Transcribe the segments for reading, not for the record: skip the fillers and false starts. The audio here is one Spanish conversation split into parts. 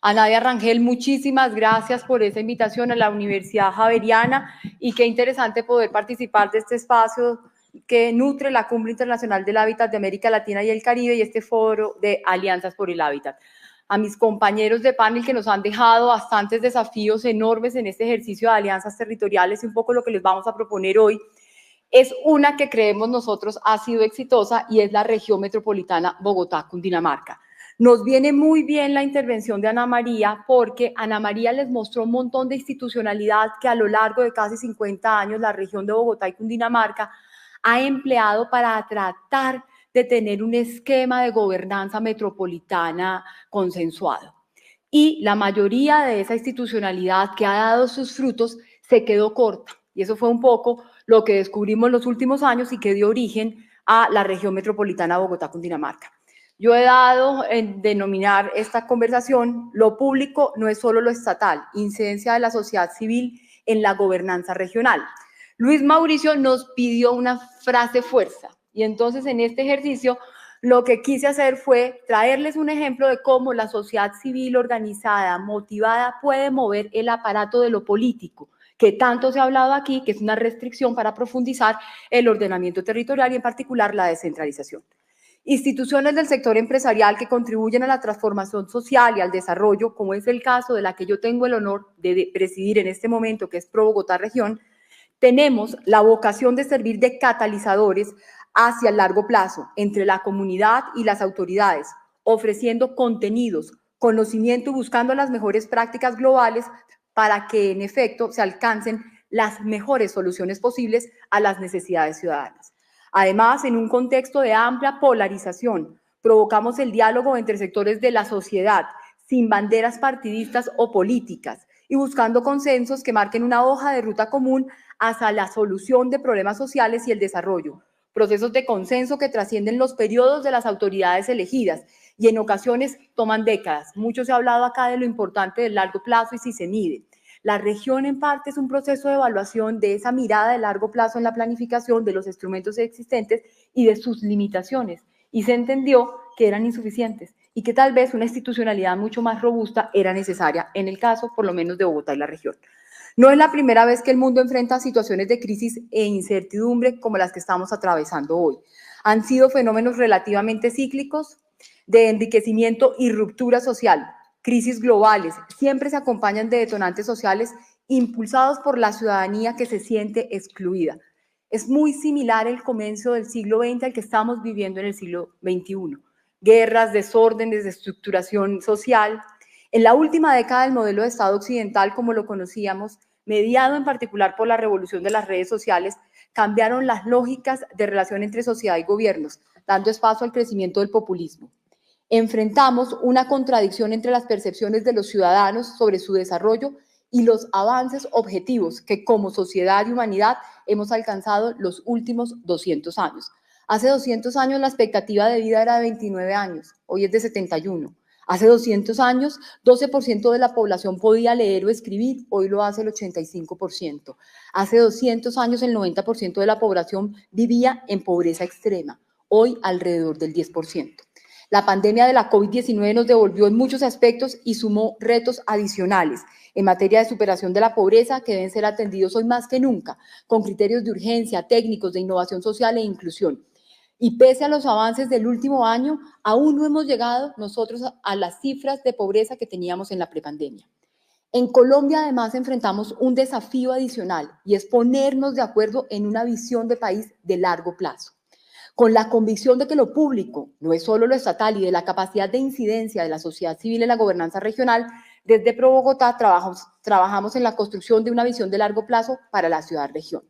A Nadia Rangel, muchísimas gracias por esa invitación a la Universidad Javeriana y qué interesante poder participar de este espacio que nutre la Cumbre Internacional del Hábitat de América Latina y el Caribe y este foro de Alianzas por el Hábitat. A mis compañeros de panel que nos han dejado bastantes desafíos enormes en este ejercicio de alianzas territoriales y un poco lo que les vamos a proponer hoy es una que creemos nosotros ha sido exitosa y es la región metropolitana Bogotá-Cundinamarca. Nos viene muy bien la intervención de Ana María porque Ana María les mostró un montón de institucionalidad que a lo largo de casi 50 años la región de Bogotá y Cundinamarca ha empleado para tratar de tener un esquema de gobernanza metropolitana consensuado. Y la mayoría de esa institucionalidad que ha dado sus frutos se quedó corta. Y eso fue un poco lo que descubrimos en los últimos años y que dio origen a la región metropolitana Bogotá-Cundinamarca. Yo he dado en denominar esta conversación, lo público no es solo lo estatal, incidencia de la sociedad civil en la gobernanza regional. Luis Mauricio nos pidió una frase fuerza y entonces en este ejercicio lo que quise hacer fue traerles un ejemplo de cómo la sociedad civil organizada, motivada, puede mover el aparato de lo político, que tanto se ha hablado aquí, que es una restricción para profundizar el ordenamiento territorial y en particular la descentralización. Instituciones del sector empresarial que contribuyen a la transformación social y al desarrollo, como es el caso de la que yo tengo el honor de presidir en este momento, que es Pro Bogotá Región, tenemos la vocación de servir de catalizadores hacia el largo plazo entre la comunidad y las autoridades, ofreciendo contenidos, conocimiento y buscando las mejores prácticas globales para que en efecto se alcancen las mejores soluciones posibles a las necesidades ciudadanas. Además, en un contexto de amplia polarización, provocamos el diálogo entre sectores de la sociedad, sin banderas partidistas o políticas, y buscando consensos que marquen una hoja de ruta común hacia la solución de problemas sociales y el desarrollo. Procesos de consenso que trascienden los periodos de las autoridades elegidas y en ocasiones toman décadas. Mucho se ha hablado acá de lo importante del largo plazo y si se mide. La región en parte es un proceso de evaluación de esa mirada de largo plazo en la planificación de los instrumentos existentes y de sus limitaciones. Y se entendió que eran insuficientes y que tal vez una institucionalidad mucho más robusta era necesaria en el caso, por lo menos, de Bogotá y la región. No es la primera vez que el mundo enfrenta situaciones de crisis e incertidumbre como las que estamos atravesando hoy. Han sido fenómenos relativamente cíclicos de enriquecimiento y ruptura social. Crisis globales siempre se acompañan de detonantes sociales impulsados por la ciudadanía que se siente excluida. Es muy similar el comienzo del siglo XX al que estamos viviendo en el siglo XXI. Guerras, desórdenes, desestructuración social. En la última década, el modelo de Estado occidental, como lo conocíamos, mediado en particular por la revolución de las redes sociales, cambiaron las lógicas de relación entre sociedad y gobiernos, dando espacio al crecimiento del populismo. Enfrentamos una contradicción entre las percepciones de los ciudadanos sobre su desarrollo y los avances objetivos que como sociedad y humanidad hemos alcanzado los últimos 200 años. Hace 200 años la expectativa de vida era de 29 años, hoy es de 71. Hace 200 años, 12% de la población podía leer o escribir, hoy lo hace el 85%. Hace 200 años, el 90% de la población vivía en pobreza extrema, hoy alrededor del 10%. La pandemia de la COVID-19 nos devolvió en muchos aspectos y sumó retos adicionales en materia de superación de la pobreza que deben ser atendidos hoy más que nunca, con criterios de urgencia, técnicos, de innovación social e inclusión. Y pese a los avances del último año, aún no hemos llegado nosotros a las cifras de pobreza que teníamos en la prepandemia. En Colombia, además, enfrentamos un desafío adicional y es ponernos de acuerdo en una visión de país de largo plazo, con la convicción de que lo público no es solo lo estatal y de la capacidad de incidencia de la sociedad civil en la gobernanza regional. Desde Pro Bogotá trabajamos en la construcción de una visión de largo plazo para la ciudad-región.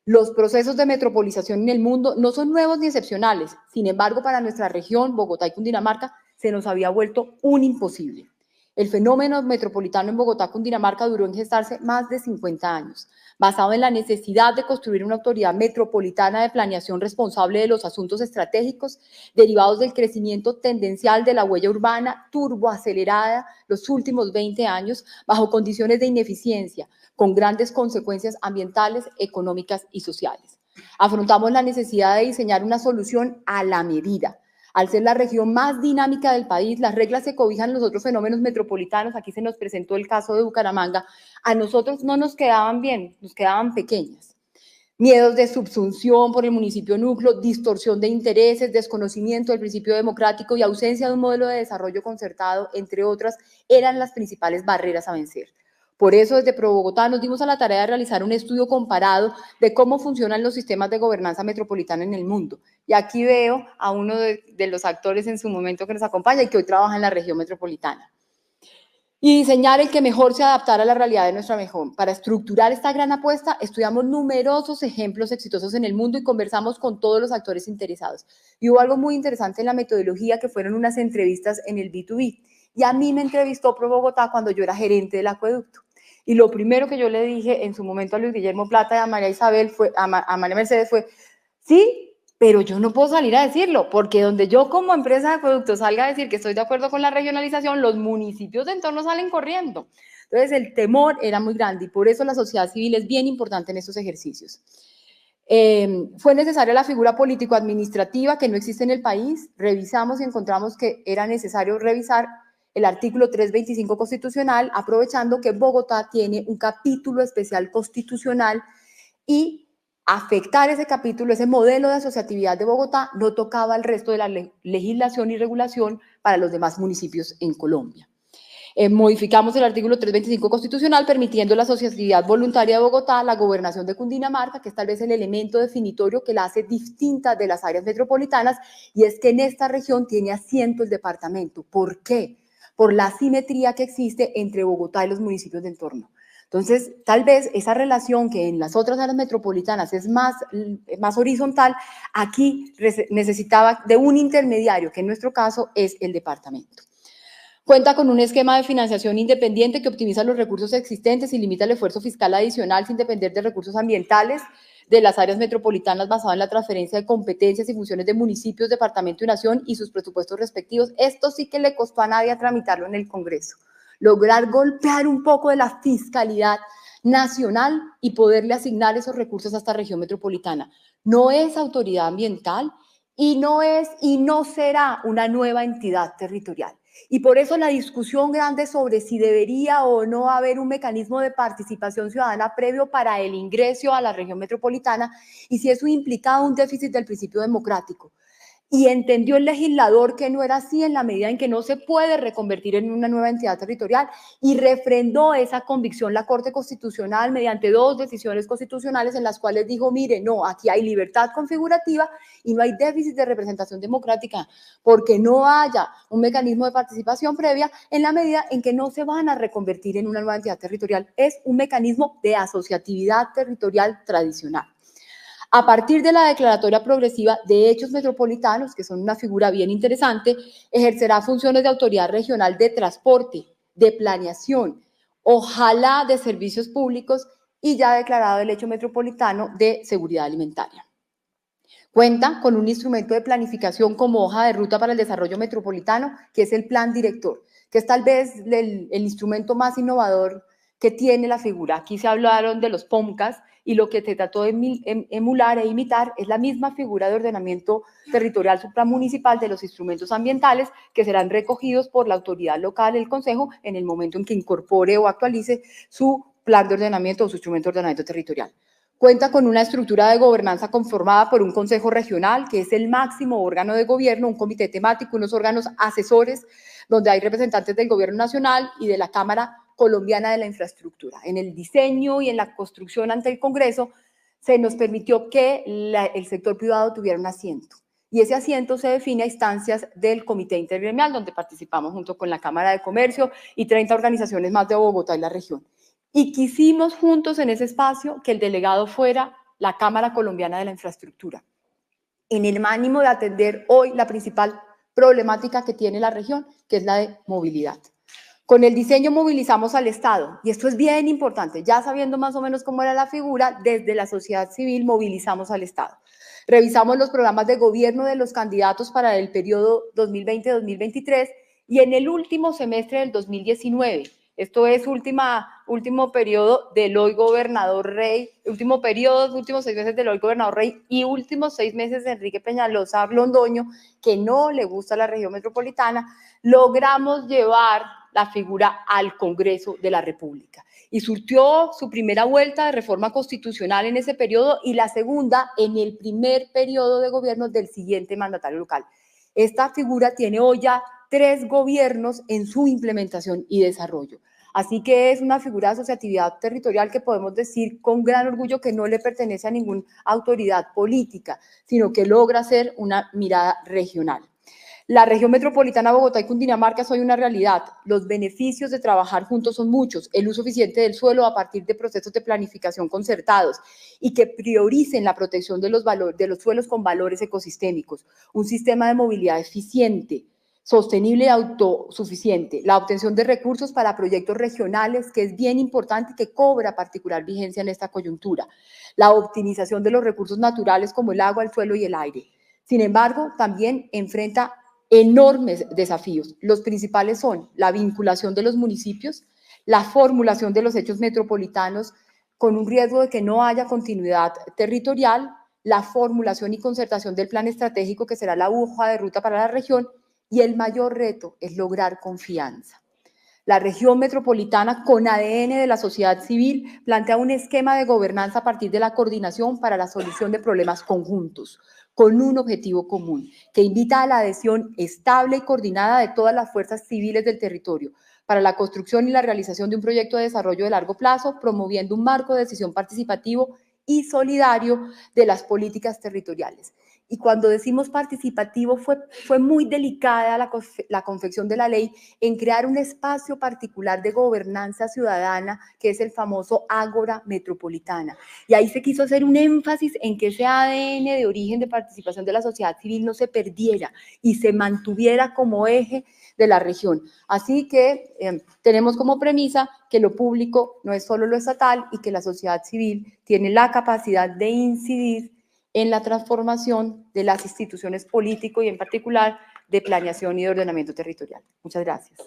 Los procesos de metropolización en el mundo no son nuevos ni excepcionales. Sin embargo, para nuestra región, Bogotá y Cundinamarca, se nos había vuelto un imposible. El fenómeno metropolitano en Bogotá, Cundinamarca, duró en gestarse más de 50 años, basado en la necesidad de construir una autoridad metropolitana de planeación responsable de los asuntos estratégicos derivados del crecimiento tendencial de la huella urbana turboacelerada los últimos 20 años bajo condiciones de ineficiencia, con grandes consecuencias ambientales, económicas y sociales. Afrontamos la necesidad de diseñar una solución a la medida, Al ser la región más dinámica del país, las reglas se cobijan los otros fenómenos metropolitanos. Aquí se nos presentó el caso de Bucaramanga. A nosotros no nos quedaban bien, nos quedaban pequeñas. Miedos de subsunción por el municipio núcleo, distorsión de intereses, desconocimiento del principio democrático y ausencia de un modelo de desarrollo concertado, entre otras, eran las principales barreras a vencer. Por eso, desde ProBogotá nos dimos a la tarea de realizar un estudio comparado de cómo funcionan los sistemas de gobernanza metropolitana en el mundo. Y aquí veo a uno de los actores en su momento que nos acompaña y que hoy trabaja en la región metropolitana. Y diseñar el que mejor se adaptara a la realidad de nuestra región. Para estructurar esta gran apuesta, estudiamos numerosos ejemplos exitosos en el mundo y conversamos con todos los actores interesados. Y hubo algo muy interesante en la metodología, que fueron unas entrevistas en el B2B. Y a mí me entrevistó ProBogotá cuando yo era gerente del acueducto. Y lo primero que yo le dije en su momento a Luis Guillermo Plata y a María Isabel a María Mercedes fue, sí, pero yo no puedo salir a decirlo, porque donde yo como empresa de acueductos salga a decir que estoy de acuerdo con la regionalización, los municipios de entorno salen corriendo. Entonces el temor era muy grande y por eso la sociedad civil es bien importante en estos ejercicios. Fue necesaria la figura político-administrativa que no existe en el país. Revisamos y encontramos que era necesario revisar el artículo 325 constitucional, aprovechando que Bogotá tiene un capítulo especial constitucional y afectar ese capítulo, ese modelo de asociatividad de Bogotá, no tocaba el resto de la legislación y regulación para los demás municipios en Colombia. Modificamos el artículo 325 constitucional permitiendo la asociatividad voluntaria de Bogotá, la gobernación de Cundinamarca, que es tal vez el elemento definitorio que la hace distinta de las áreas metropolitanas, y es que en esta región tiene asiento el departamento. ¿Por qué? Por la asimetría que existe entre Bogotá y los municipios de entorno. Entonces, tal vez esa relación que en las otras áreas metropolitanas es más horizontal, aquí necesitaba de un intermediario, que en nuestro caso es el departamento. Cuenta con un esquema de financiación independiente que optimiza los recursos existentes y limita el esfuerzo fiscal adicional sin depender de recursos ambientales de las áreas metropolitanas, basado en la transferencia de competencias y funciones de municipios, departamento y nación y sus presupuestos respectivos. Esto sí que le costó a nadie a tramitarlo en el Congreso. Lograr golpear un poco de la fiscalidad nacional y poderle asignar esos recursos a esta región metropolitana. No es autoridad ambiental y no es y no será una nueva entidad territorial. Y por eso la discusión grande sobre si debería o no haber un mecanismo de participación ciudadana previo para el ingreso a la región metropolitana y si eso implicaba un déficit del principio democrático. Y entendió el legislador que no era así en la medida en que no se puede reconvertir en una nueva entidad territorial y refrendó esa convicción la Corte Constitucional mediante 2 decisiones constitucionales en las cuales dijo, mire, no, aquí hay libertad configurativa y no hay déficit de representación democrática porque no haya un mecanismo de participación previa en la medida en que no se van a reconvertir en una nueva entidad territorial. Es un mecanismo de asociatividad territorial tradicional. A partir de la declaratoria progresiva de hechos metropolitanos, que son una figura bien interesante, ejercerá funciones de autoridad regional de transporte, de planeación, ojalá de servicios públicos y ya declarado el hecho metropolitano de seguridad alimentaria. Cuenta con un instrumento de planificación como hoja de ruta para el desarrollo metropolitano, que es el plan director, que es tal vez el instrumento más innovador que tiene la figura. Aquí se hablaron de los POMCAS y lo que se trató de emular e imitar es la misma figura de ordenamiento territorial supramunicipal de los instrumentos ambientales que serán recogidos por la autoridad local, el Consejo, en el momento en que incorpore o actualice su plan de ordenamiento o su instrumento de ordenamiento territorial. Cuenta con una estructura de gobernanza conformada por un consejo regional, que es el máximo órgano de gobierno, un comité temático, unos órganos asesores, donde hay representantes del gobierno nacional y de la Cámara Colombiana de la Infraestructura. En el diseño y en la construcción ante el Congreso se nos permitió que el sector privado tuviera un asiento. Y ese asiento se define a instancias del Comité Intergremial, donde participamos junto con la Cámara de Comercio y 30 organizaciones más de Bogotá y la región. Y quisimos juntos en ese espacio que el delegado fuera la Cámara Colombiana de la Infraestructura, en el ánimo de atender hoy la principal problemática que tiene la región, que es la de movilidad. Con el diseño movilizamos al Estado, y esto es bien importante, ya sabiendo más o menos cómo era la figura, desde la sociedad civil movilizamos al Estado. Revisamos los programas de gobierno de los candidatos para el periodo 2020-2023 y en el último semestre del 2019 Esto es último periodo del hoy gobernador Rey, últimos 6 meses del hoy gobernador Rey y últimos 6 meses de Enrique Peñalosa Londoño, que no le gusta la región metropolitana. Logramos llevar la figura al Congreso de la República y surtió su primera vuelta de reforma constitucional en ese periodo y la segunda en el primer periodo de gobierno del siguiente mandatario local. Esta figura tiene hoy ya 3 gobiernos en su implementación y desarrollo. Así que es una figura de asociatividad territorial que podemos decir con gran orgullo que no le pertenece a ninguna autoridad política, sino que logra ser una mirada regional. La región metropolitana Bogotá y Cundinamarca es hoy una realidad. Los beneficios de trabajar juntos son muchos. El uso eficiente del suelo a partir de procesos de planificación concertados y que prioricen la protección de los suelos con valores ecosistémicos. Un sistema de movilidad eficiente, sostenible y autosuficiente, la obtención de recursos para proyectos regionales, que es bien importante y que cobra particular vigencia en esta coyuntura, la optimización de los recursos naturales como el agua, el suelo y el aire. Sin embargo, también enfrenta enormes desafíos. Los principales son la vinculación de los municipios, la formulación de los hechos metropolitanos con un riesgo de que no haya continuidad territorial, la formulación y concertación del plan estratégico que será la hoja de ruta para la región, y el mayor reto es lograr confianza. La región metropolitana, con ADN de la sociedad civil, plantea un esquema de gobernanza a partir de la coordinación para la solución de problemas conjuntos, con un objetivo común, que invita a la adhesión estable y coordinada de todas las fuerzas civiles del territorio para la construcción y la realización de un proyecto de desarrollo de largo plazo, promoviendo un marco de decisión participativo y solidario de las políticas territoriales. Y cuando decimos participativo, fue muy delicada la confección de la ley en crear un espacio particular de gobernanza ciudadana, que es el famoso Ágora Metropolitana. Y ahí se quiso hacer un énfasis en que ese ADN de origen de participación de la sociedad civil no se perdiera y se mantuviera como eje de la región. Así que tenemos como premisa que lo público no es solo lo estatal y que la sociedad civil tiene la capacidad de incidir en la transformación de las instituciones políticas y en particular de planeación y de ordenamiento territorial. Muchas gracias.